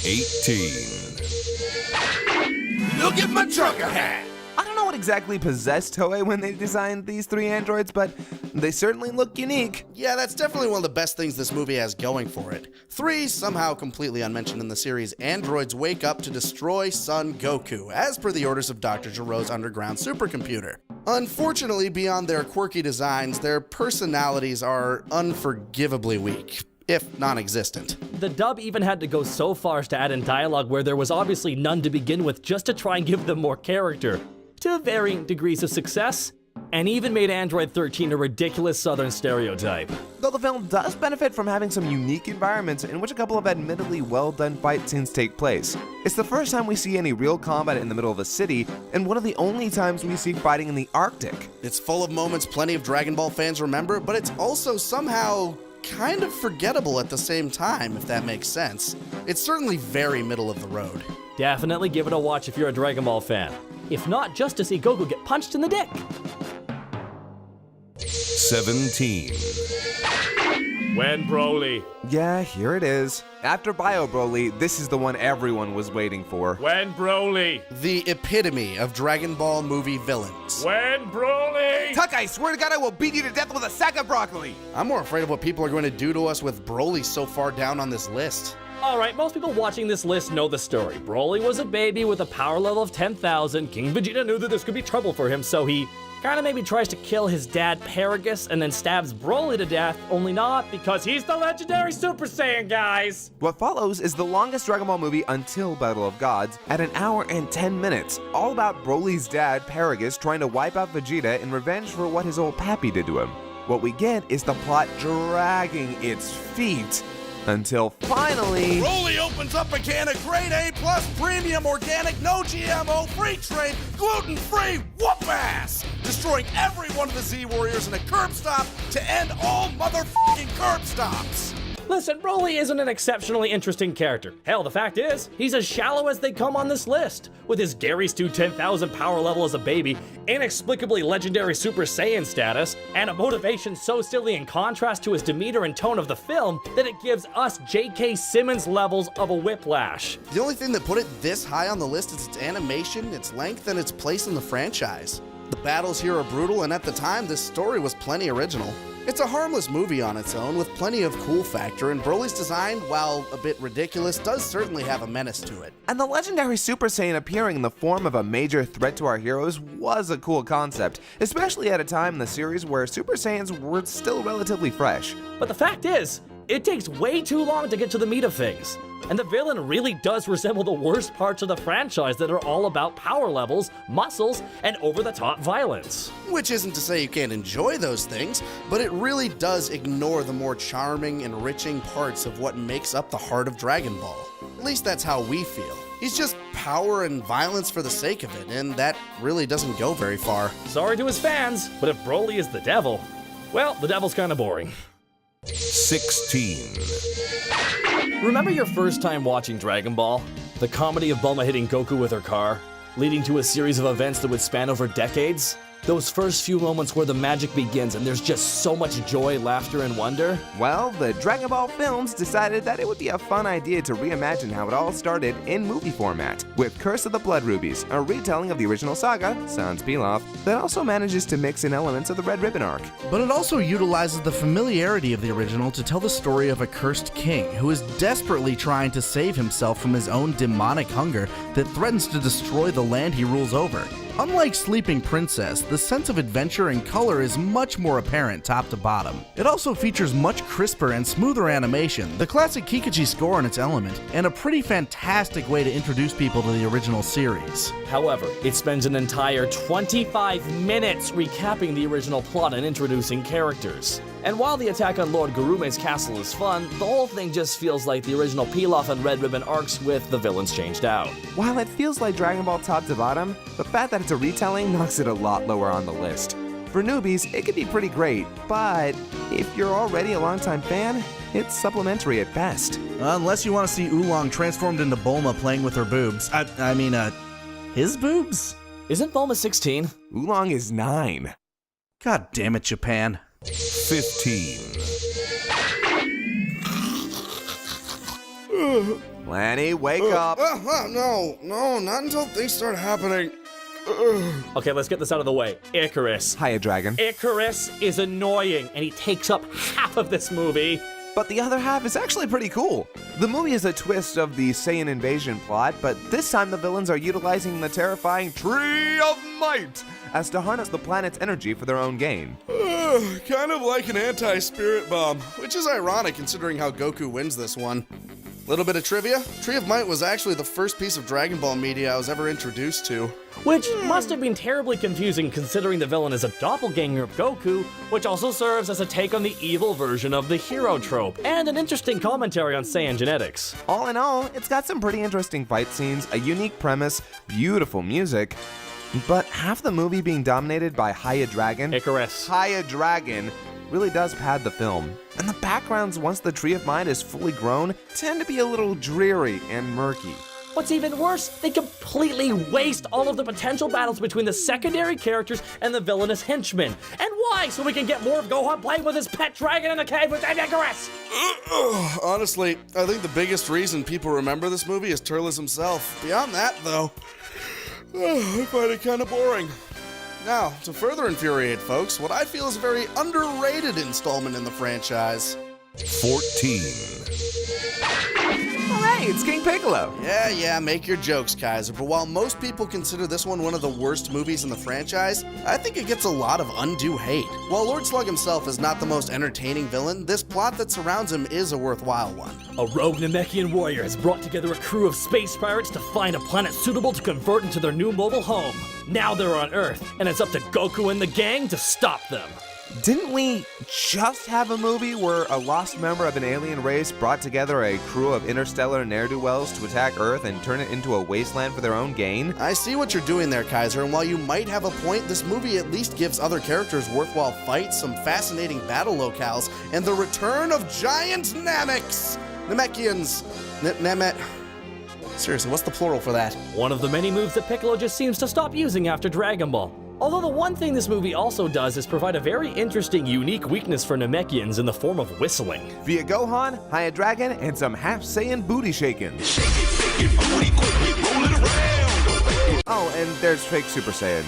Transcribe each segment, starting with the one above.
18. Look at my trucker hat! I don't know what exactly possessed Toei when they designed these three androids, but they certainly look unique. Yeah, that's definitely one of the best things this movie has going for it. 3, somehow completely unmentioned in the series, androids wake up to destroy Son Goku, as per the orders of Dr. Giro's underground supercomputer. Unfortunately, beyond their quirky designs, their personalities are unforgivably weak, if non-existent. The dub even had to go so far as to add in dialogue where there was obviously none to begin with, just to try and give them more character, to varying degrees of success, and even made Android 13 a ridiculous southern stereotype. Though the film does benefit from having some unique environments in which a couple of admittedly well-done fight scenes take place. It's the first time we see any real combat in the middle of a city, and one of the only times we see fighting in the Arctic. It's full of moments plenty of Dragon Ball fans remember, but it's also somehow kind of forgettable at the same time, if that makes sense. It's certainly very middle of the road. Definitely give it a watch if you're a Dragon Ball fan. If not, just to see Goku get punched in the dick. 17. When Broly. Yeah, here it is. After Bio Broly, this is the one everyone was waiting for. When Broly. The epitome of Dragon Ball movie villains. When Broly. Tuck, I swear to God I will beat you to death with a sack of broccoli! I'm more afraid of what people are going to do to us with Broly so far down on this list. Alright, most people watching this list know the story. Broly was a baby with a power level of 10,000. King Vegeta knew that this could be trouble for him, so he kinda maybe tries to kill his dad Paragus and then stabs Broly to death, only not because he's the legendary Super Saiyan, guys! What follows is the longest Dragon Ball movie until Battle of Gods, at 1 hour and 10 minutes, all about Broly's dad Paragus trying to wipe out Vegeta in revenge for what his old pappy did to him. What we get is the plot dragging its feet until finally Broly opens up a can of grade A plus premium organic, no GMO, free trade, gluten-free whoop-ass, destroying every one of the Z-Warriors in a curb stop to end all motherfucking curb stops. Listen, Broly isn't an exceptionally interesting character. Hell, the fact is, he's as shallow as they come on this list. With his Gary Stu 10,000 power level as a baby, inexplicably legendary Super Saiyan status, and a motivation so silly in contrast to his demeanor and tone of the film that it gives us J.K. Simmons levels of a whiplash. The only thing that put it this high on the list is its animation, its length, and its place in the franchise. The battles here are brutal, and at the time, this story was plenty original. It's a harmless movie on its own, with plenty of cool factor, and Broly's design, while a bit ridiculous, does certainly have a menace to it. And the legendary Super Saiyan appearing in the form of a major threat to our heroes was a cool concept, especially at a time in the series where Super Saiyans were still relatively fresh. But the fact is, it takes way too long to get to the meat of things. And the villain really does resemble the worst parts of the franchise that are all about power levels, muscles, and over-the-top violence. Which isn't to say you can't enjoy those things, but it really does ignore the more charming, enriching parts of what makes up the heart of Dragon Ball. At least that's how we feel. He's just power and violence for the sake of it, and that really doesn't go very far. Sorry to his fans, but if Broly is the devil, well, the devil's kinda boring. 16. Remember your first time watching Dragon Ball? The comedy of Bulma hitting Goku with her car, leading to a series of events that would span over decades? Those first few moments where the magic begins and there's just so much joy, laughter, and wonder? Well, the Dragon Ball films decided that it would be a fun idea to reimagine how it all started in movie format, with Curse of the Blood Rubies, a retelling of the original saga, sans Pilaf, that also manages to mix in elements of the Red Ribbon arc. But it also utilizes the familiarity of the original to tell the story of a cursed king who is desperately trying to save himself from his own demonic hunger that threatens to destroy the land he rules over. Unlike Sleeping Princess, the sense of adventure and color is much more apparent top to bottom. It also features much crisper and smoother animation, the classic Kikuchi score in its element, and a pretty fantastic way to introduce people to the original series. However, it spends an entire 25 minutes recapping the original plot and introducing characters. And while the attack on Lord Gurume's castle is fun, the whole thing just feels like the original Pilaf and Red Ribbon arcs with the villains changed out. While it feels like Dragon Ball top to bottom, the fact that it's a retelling knocks it a lot lower on the list. For newbies, it can be pretty great, but if you're already a longtime fan, it's supplementary at best. Unless you want to see Oolong transformed into Bulma playing with her boobs. I mean, his boobs? Isn't Bulma 16? Oolong is 9. God damn it, Japan. 15. Lanny, wake up. No, not until things start happening. Okay, let's get this out of the way. Icarus. Hiya, Dragon. Icarus is annoying, and he takes up half of this movie. But the other half is actually pretty cool. The movie is a twist of the Saiyan invasion plot, but this time the villains are utilizing the terrifying Tree of Might as to harness the planet's energy for their own gain. Kind of like an anti-spirit bomb, which is ironic considering how Goku wins this one. Little bit of trivia, Tree of Might was actually the first piece of Dragon Ball media I was ever introduced to. Which must have been terribly confusing considering the villain is a doppelganger of Goku, which also serves as a take on the evil version of the hero trope, and an interesting commentary on Saiyan genetics. All in all, it's got some pretty interesting fight scenes, a unique premise, beautiful music, but half the movie being dominated by Hiya Dragon. Icarus. Hiya Dragon really does pad the film. And the backgrounds, once the Tree of Might is fully grown, tend to be a little dreary and murky. What's even worse, they completely waste all of the potential battles between the secondary characters and the villainous henchmen. And why? So we can get more of Gohan playing with his pet dragon in the cave with Icarus! Honestly, I think the biggest reason people remember this movie is Turles himself. Beyond that, though, I find it kind of boring. Now, to further infuriate folks, what I feel is a very underrated installment in the franchise. 14. Alright, it's King Piccolo. Yeah, make your jokes, Kaiser, but while most people consider this one of the worst movies in the franchise, I think it gets a lot of undue hate. While Lord Slug himself is not the most entertaining villain, this plot that surrounds him is a worthwhile one. A rogue Namekian warrior has brought together a crew of space pirates to find a planet suitable to convert into their new mobile home. Now they're on Earth, and it's up to Goku and the gang to stop them. Didn't we just have a movie where a lost member of an alien race brought together a crew of interstellar ne'er-do-wells to attack Earth and turn it into a wasteland for their own gain? I see what you're doing there, Kaiser, and while you might have a point, this movie at least gives other characters worthwhile fights, some fascinating battle locales, and the return of giant Namekians. Seriously, what's the plural for that? One of the many moves that Piccolo just seems to stop using after Dragon Ball. Although the one thing this movie also does is provide a very interesting, unique weakness for Namekians in the form of whistling. Via Gohan, Hiya Dragon, and some half Saiyan booty shaking. Oh, and there's fake Super Saiyan.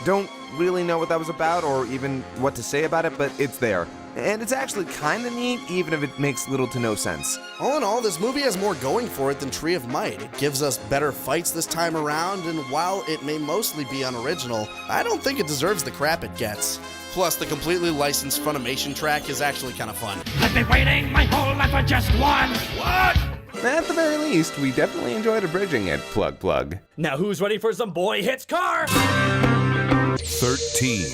Don't really know what that was about or even what to say about it, but it's there. And it's actually kinda neat, even if it makes little to no sense. All in all, this movie has more going for it than Tree of Might. It gives us better fights this time around, and while it may mostly be unoriginal, I don't think it deserves the crap it gets. Plus, the completely licensed Funimation track is actually kind of fun. I've been waiting my whole life for just one. What? At the very least, we definitely enjoyed abridging it, plug. Now who's ready for some boy hits car? 13.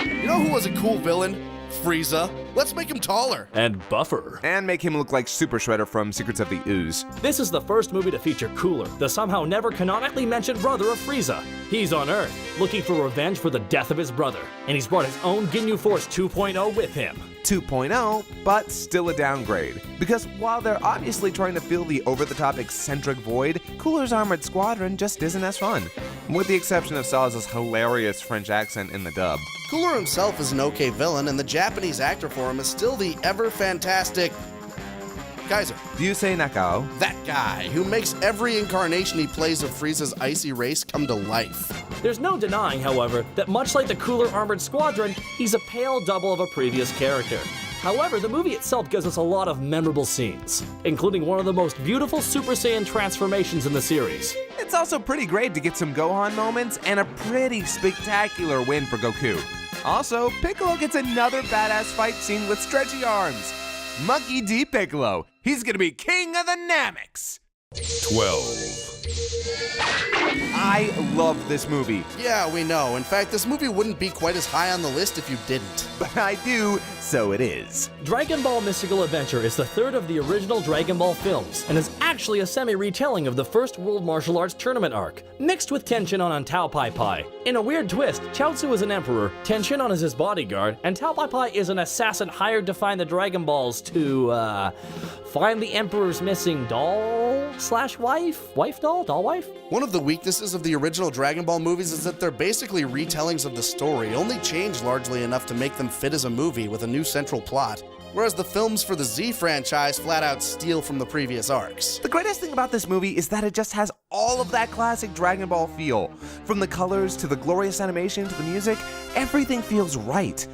You know who was a cool villain? Frieza. Let's make him taller. And Buffer. And make him look like Super Shredder from Secrets of the Ooze. This is the first movie to feature Cooler, the somehow never canonically mentioned brother of Frieza. He's on Earth, looking for revenge for the death of his brother, and he's brought his own Ginyu Force 2.0 with him. 2.0, but still a downgrade. Because while they're obviously trying to fill the over-the-top eccentric void, Cooler's Armored Squadron just isn't as fun. With the exception of Salaz's hilarious French accent in the dub. Cooler himself is an okay villain, and the Japanese actor for him is still the ever-fantastic Kaiser. Ryusei Nakao. That guy who makes every incarnation he plays of Frieza's icy race come to life. There's no denying, however, that much like the Cooler Armored Squadron, he's a pale double of a previous character. However, the movie itself gives us a lot of memorable scenes, including one of the most beautiful Super Saiyan transformations in the series. It's also pretty great to get some Gohan moments and a pretty spectacular win for Goku. Also, Piccolo gets another badass fight scene with stretchy arms. Monkey D. Piccolo. He's gonna be king of the Namecs. 12. I love this movie, Yeah, we know. In fact, this movie wouldn't be quite as high on the list if you didn't. but I do, so it is. Dragon Ball Mystical Adventure is the third of the original Dragon Ball films, and is actually a semi-retelling of the first World Martial Arts Tournament arc, mixed with Tenshinhan on Tao Pai Pai. In a weird twist, Chaozu is an emperor, Tenshinhan is his bodyguard, and Tao Pai Pai is an assassin hired to find the Dragon Balls to, find the Emperor's missing doll/wife? Wife doll? Doll wife? One of the weaknesses of the original Dragon Ball movies is that they're basically retellings of the story, only changed largely enough to make them fit as a movie with a new central plot. whereas the films for the Z franchise flat out steal from the previous arcs. The greatest thing about this movie is that it just has all of that classic Dragon Ball feel. From the colors to the glorious animation to the music, everything feels right.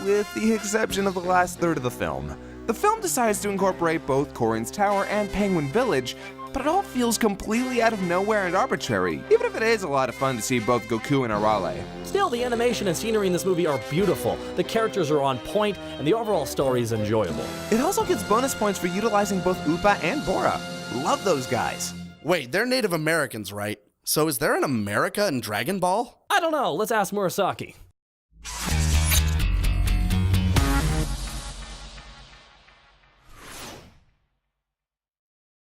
With the exception of the last third of the film. The film decides to incorporate both Korin's Tower and Penguin Village, but it all feels completely out of nowhere and arbitrary, even if it is a lot of fun to see both Goku and Arale. Still, the animation and scenery in this movie are beautiful, the characters are on point, and the overall story is enjoyable. It also gets bonus points for utilizing both Upa and Bora. Love those guys. Wait, they're Native Americans, right? So is there an America in Dragon Ball? I don't know, let's ask Murasaki.